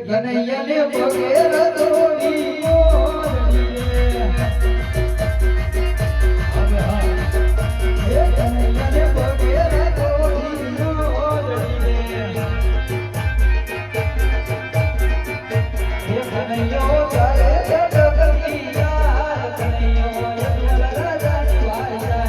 કનૈયાને પગે રતોડી મોરડી રે હવે હા એ કનૈયાને પગે રતોડી મોરડી રે એ કનૈયો ચાલે જગતી યાર કનૈયો રાજાની વાય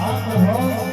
Oh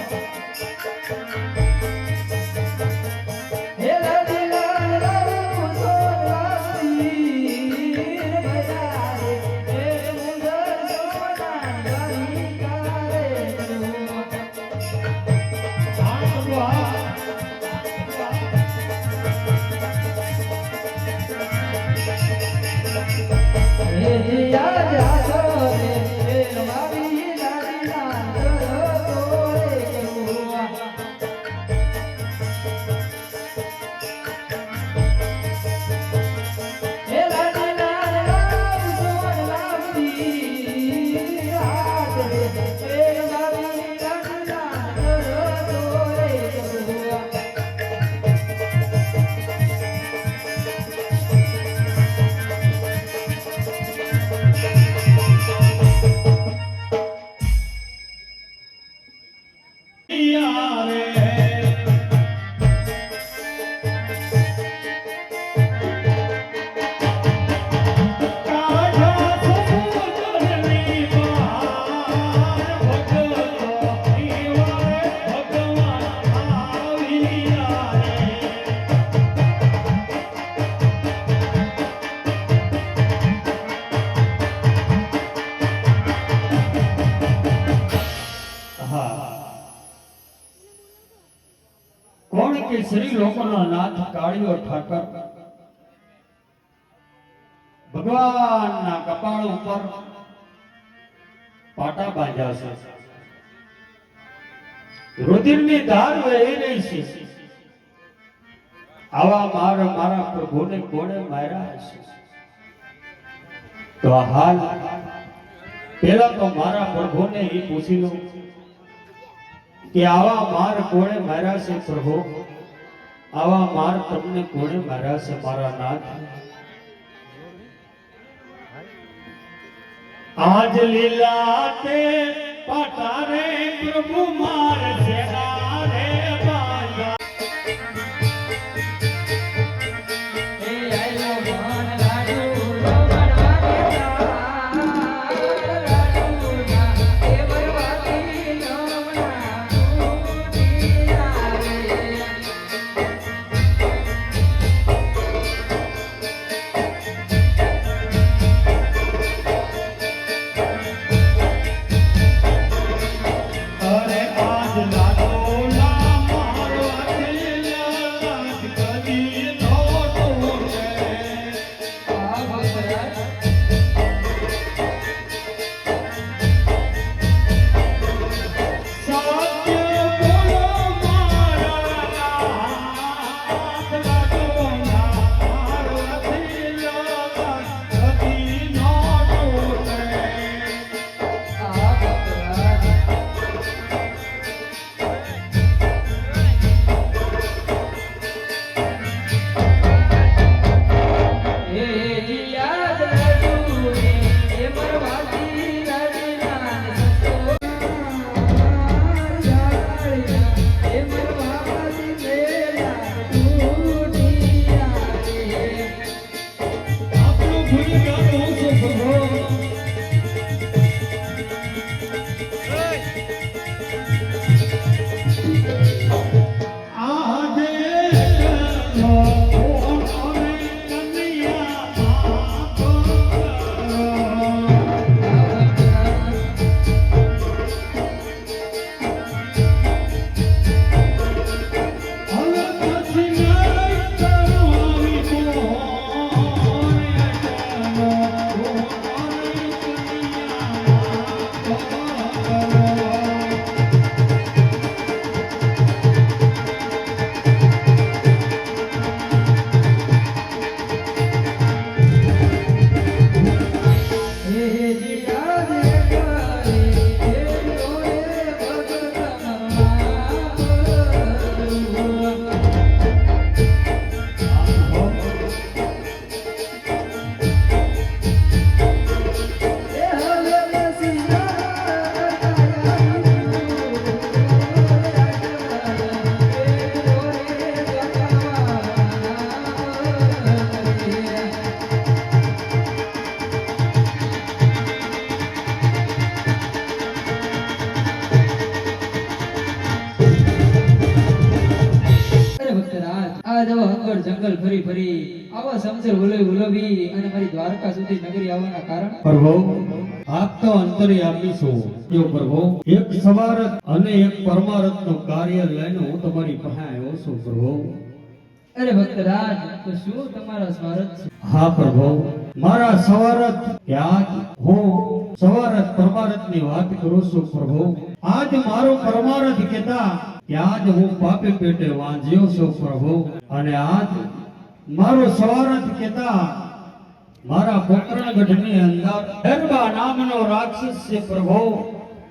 નાથ કાળિયો ઠાકર ભગવાનના કપાળ ઉપર પાટા બાંધ્યા છે, રુધિરની ધાર વહી રહી છે. આવા મારા પ્રભુને કોણે માર્યા હશે? તો હાલ પેલા તો મારા પ્રભુને એ પૂછી લો કે આવા માર કોણે માર્યા છે પ્રભુ? આવા માર તમને કોણે માર્યા છે મારા નાથ? આજ લીલા તે પાટા રે પ્રભુ માર સેના રે બાંધા. એ આયો મન લાડુ રમણવા દેતા એ બરવાતી નમણા દુનિયા રે. અરે આજ લાડો ના મારો અકેલા કદી નો તોડે. આ ભક્તરાજ સત્ય બોલો મારા નાથ, લાડો ના મારો અકેલા કદી નો તોડે. આ ભક્તરાજ એ યાદ લાડુ રે એ બરવાતી નદીના સતો એ બરવાતી મેલા દુનિયા રે. આપણું ભૂલી ગયો છે પ્રભુ. આજે લોકોને કન્યા આપો. હવે પછી નહીં કરવાની જંગલ ફરી ફરી આવા સમસર ઉલવી અને મારી દ્વારકા સુધી નગરી આવવાના કારણ પ્રભુ આપ તો અંતર્યામી છો. જો પ્રભુ એક સવારત અને એક પરમારથ નું કાર્ય લઈને હું તમારી પાસે આવ્યો છું પ્રભુ. અરે ભક્તરાજ તો શું તમારા સ્વાર્થ છે? હા પ્રભુ, મારા સવારત કે આજ હું સવારત પરમારથ ની વાત કરું છું પ્રભુ. આજ મારો પરમારથ કેતા કે આજ હું પાપે પેટે વાંજ્યો છું પ્રભુ. અને આજ મારો સવારથ કેતા મારા પોકરણગઢ ની અંદર ડરબા નામનો રાક્ષસ છે પ્રભુ.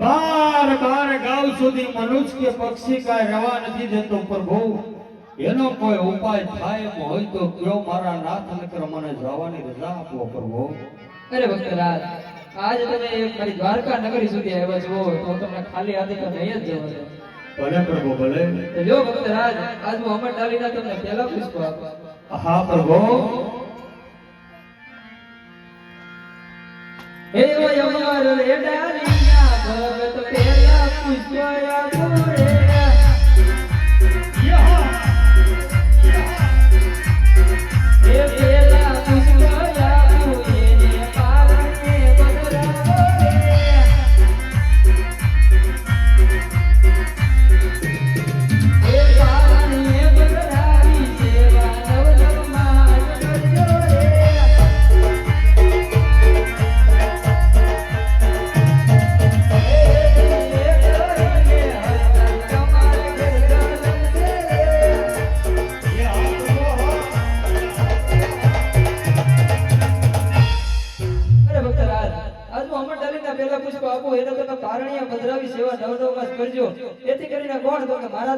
બાર ગાંવ સુધી મનુષ્ય કે પક્ષી કાંઈ રહેવા નથી દેતો પ્રભુ. એનો કોઈ ઉપાય થાય એમ હોય તો કયો મારા નાથ, નકર મને જવાની રજા આપો પ્રભુ. અરે ભક્તરાજ આજ તમે મારી દ્વારકા નગરી સુધી આવ્યા છો તો તમને ખાલી હાથે તો નહીં જ જવા દે. ભલે પ્રભુ ભલે. તો લ્યો ભક્તરાજ આજ હું અમર ડાલીના તમને પહેલા પુષ્પ આપું. હા પ્રભુ. હે ઓય અમર રે ડાલીના ભગત પહેલા પુષ્પ આપું રે. હે પહેલા પુષ્પ આપું એને પારણે બદલાવો રે. હે પારણે બદલાવી સેવા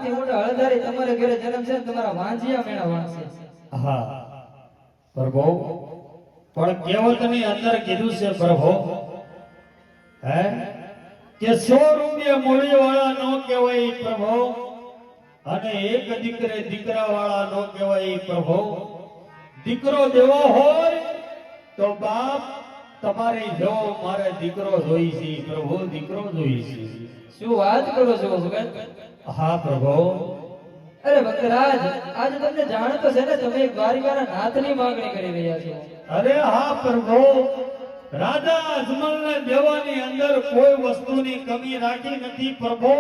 મારાથી મોટા હળધારી તમારે ઘરે જન્મ છે ને તમારા વાંજિયા મેળા વાંચશે. હા પ્રભુ, પણ કહેવતની અંદર કીધું છે પ્રભુ, હે કે 100 રૂપિયા મૂડી વાળા નો કહેવાય પ્રભુ, અને એક દીકરે દીકરા વાળા નો કહેવાય પ્રભુ. દીકરો દેવો હોય તો બાપ તમારે જો મારે દીકરો જોઈ છે પ્રભુ, દીકરો જોઈ છે. શું વાત કરો છો ભગત? હા પ્રભુ. અરે ભક્તરાજ, આજે તમને જાણતો છે ને તમે દ્વારિકાના નાથની માંગણી કરી રહ્યા છો. અરે હા પ્રભુ, રાજા અજમલને દેવાની અંદર કોઈ વસ્તુની કમી રાખી નથી પ્રભુ,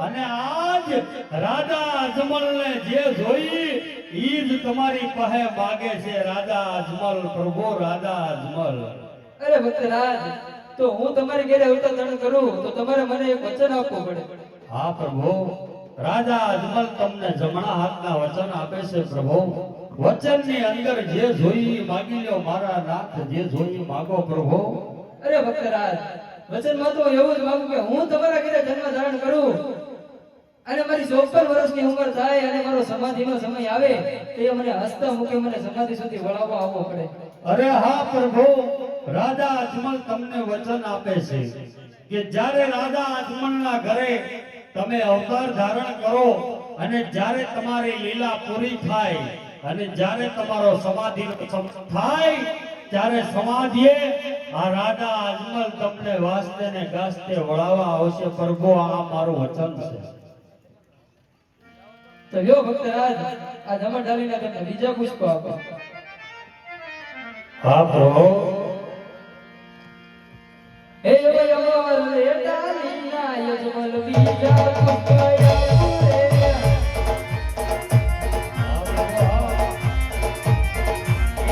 અને આજ રાજા અજમલને જે જોઈ ઈ જ તમારી પાસે માગે છે. રાજા અજમલ પ્રભુ, રાજા અજમલ. અરે ભક્તરાજ, તો હું તમારી ઘરે અવતરણ કરું તો તમારે મને એક વચન આપવું પડે. હા પ્રભુ, રાજા અજમલ તમને જમણા હાથના વચન આપે છે પ્રભુ. વચનની અંદર જે જોઈ માગી લો મારા નાથ, જે જોઈ માગો પ્રભુ. અરે ભક્તરાજ, વચનમાં તો એવું જ માંગુ કે હું તમારા ઘરે જન્મ ધારણ કરું અને મારી 54 વર્ષની ઉંમર થાય અને મારો સમાધિનો સમય આવે તે મને હસતા મૂકે મને સમાધિ સુધી વળાવવા આવવો પડે. અરે હા પ્રભુ, રાજા અજમલ તમને વચન આપે છે કે જ્યારે રાજા અજમલના ઘરે તમે અવતાર ધારણ કરો અને જ્યારે તમારી લીલા પૂરી થાય અને જ્યારે તમારો સમાધિનો સમય થાય ત્યારે સમાધિએ આ રાજા અજમલ તમને વાસ્તે ને ગાસ્તે વળાવવા આવશે પ્રભુ. આ મારું વચન છે. તો લ્યો ભક્તરાજ, આ જમણ ડાલીના તમને બીજા પુષ્પ આપો. હા પ્રભુ. હે અમર રે ડાલીના યજમલ બીજા પુષ્પ આપો રે.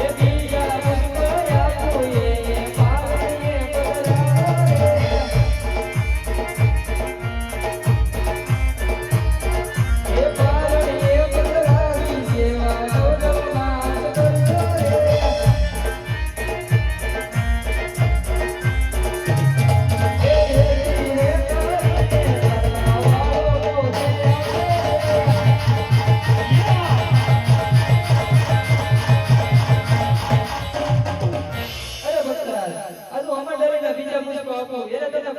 એ બીજા પુષ્પ આપો એ પારણીએ બદલાવે. એ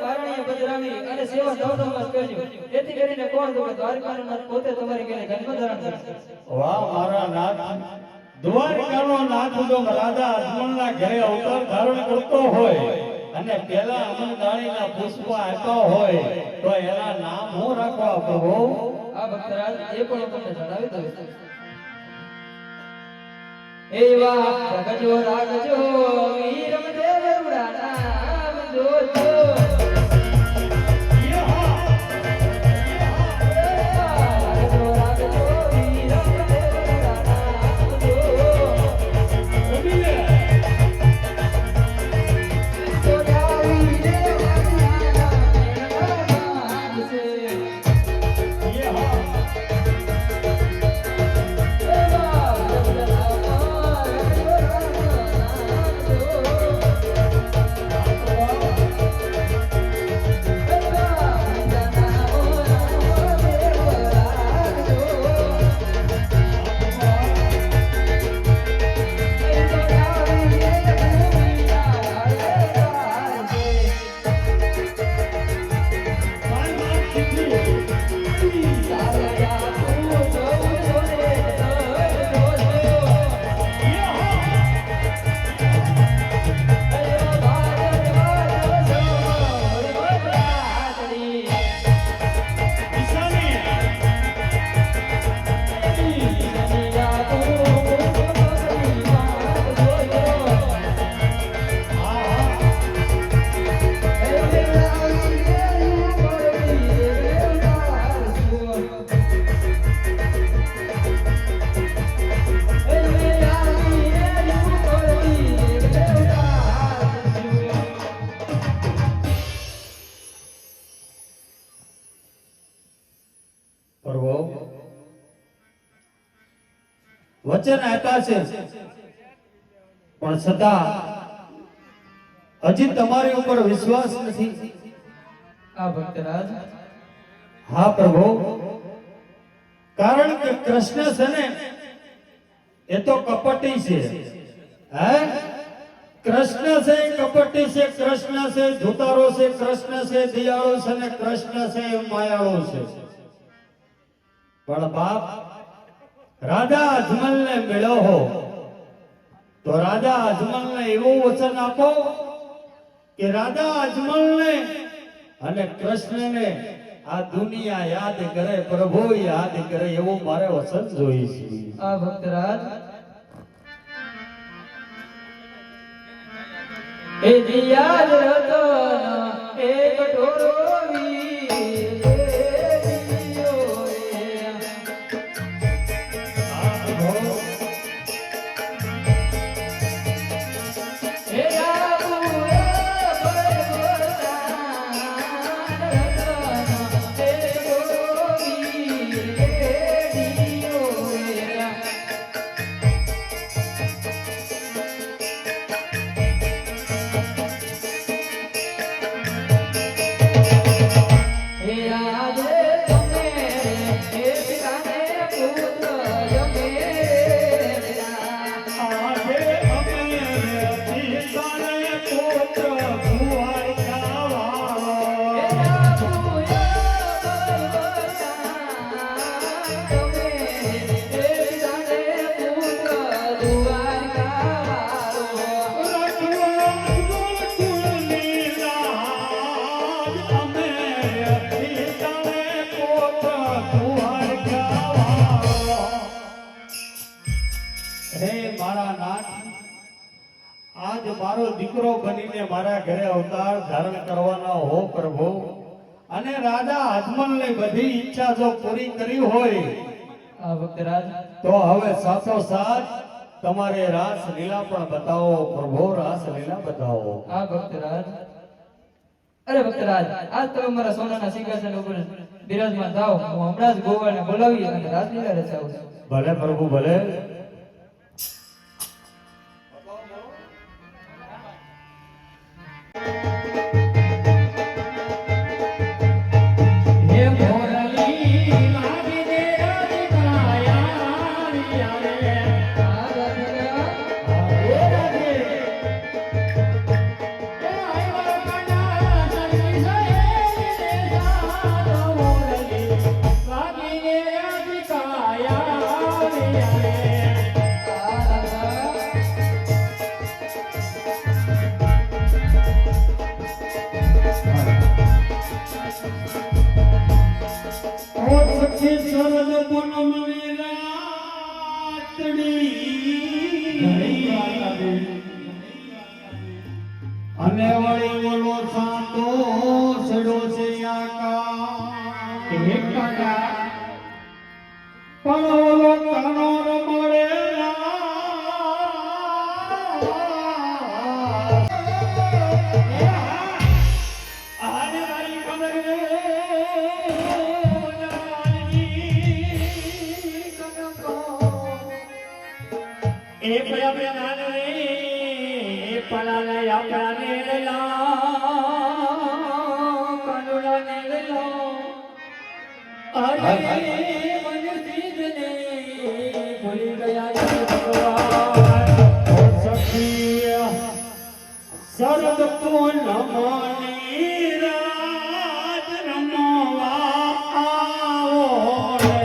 પારણીએ બદલાવી સેવા ગોદમાં બદલાવે. પોતે તમારી ઘરે જન્મ ધારણ કરશે. વાહ મારા નાથ, દ્વારકાનો નાથ જો રાજા અજમલના ઘરે અવતાર ધારણ કરતો હોય અને પેલા અમરદાણીના પુષ્પ આપ્યા હોય તો એના નામ હું રાખવા પ્રભુ? આ ભક્તરાજ એ પણ હું તમને જણાવી દઉં. એવા ભગજો રાખજો વીરમ દેવ રૂડા નામ જોજો. વચન આપ્યા છે પણ છતાં હજી તમારી ઉપર વિશ્વાસ નથી. આ ભક્તરાજ, હા પ્રભુ. કારણ કે કૃષ્ણ છે ને એ તો કપટી છે. હે, કૃષ્ણ છે એ કપટી છે, કૃષ્ણ છે ધુતારો છે, કૃષ્ણ છે દયાળુ છે ને કૃષ્ણ છે એ માયાળુ છે. પણ બાપ રાજા અજમલને મળ્યો હો તો રાજા અજમલને એવું વચન આપો કે રાજા અજમલને અને કૃષ્ણને આ દુનિયા યાદ કરે, પ્રભુ યાદ કરે એવું મારે વચન જોઈએ છે. આ ભક્તરાજ એ દિયાદ રતન એક ટોળવી આજ મારો દીકરો બનીને મારા ઘરે અવતાર ધારણ કરવાનો હો પ્રભુ, અને રાજા અજમલની બધી ઈચ્છા જો પૂરી કરી હોય આ ભક્તરાજ તો હવે સાથોસાથ તમારે રાસ લીલા પણ બતાવો પ્રભુ, રાસ લીલા બતાવો. આ ભક્તરાજ અરે ભક્તરાજ આજ તમે મારા સોનાના સિંહાસન ઉપર બિરાજમાન થાઓ. હું હમણાં જ ગોવાળને બોલાવી અને રાસલીલા રચાવું છું. ભલે પ્રભુ ભલે. અને વળી બોલો સાતો સડો છે આકા પણ ઓલો કાનો રમડે શરદ પૂનમની રાત રમવા આવો રે.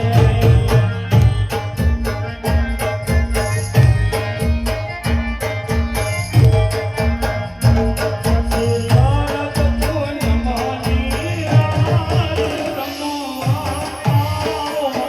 શરદ પૂનમની રાત રમવા આવો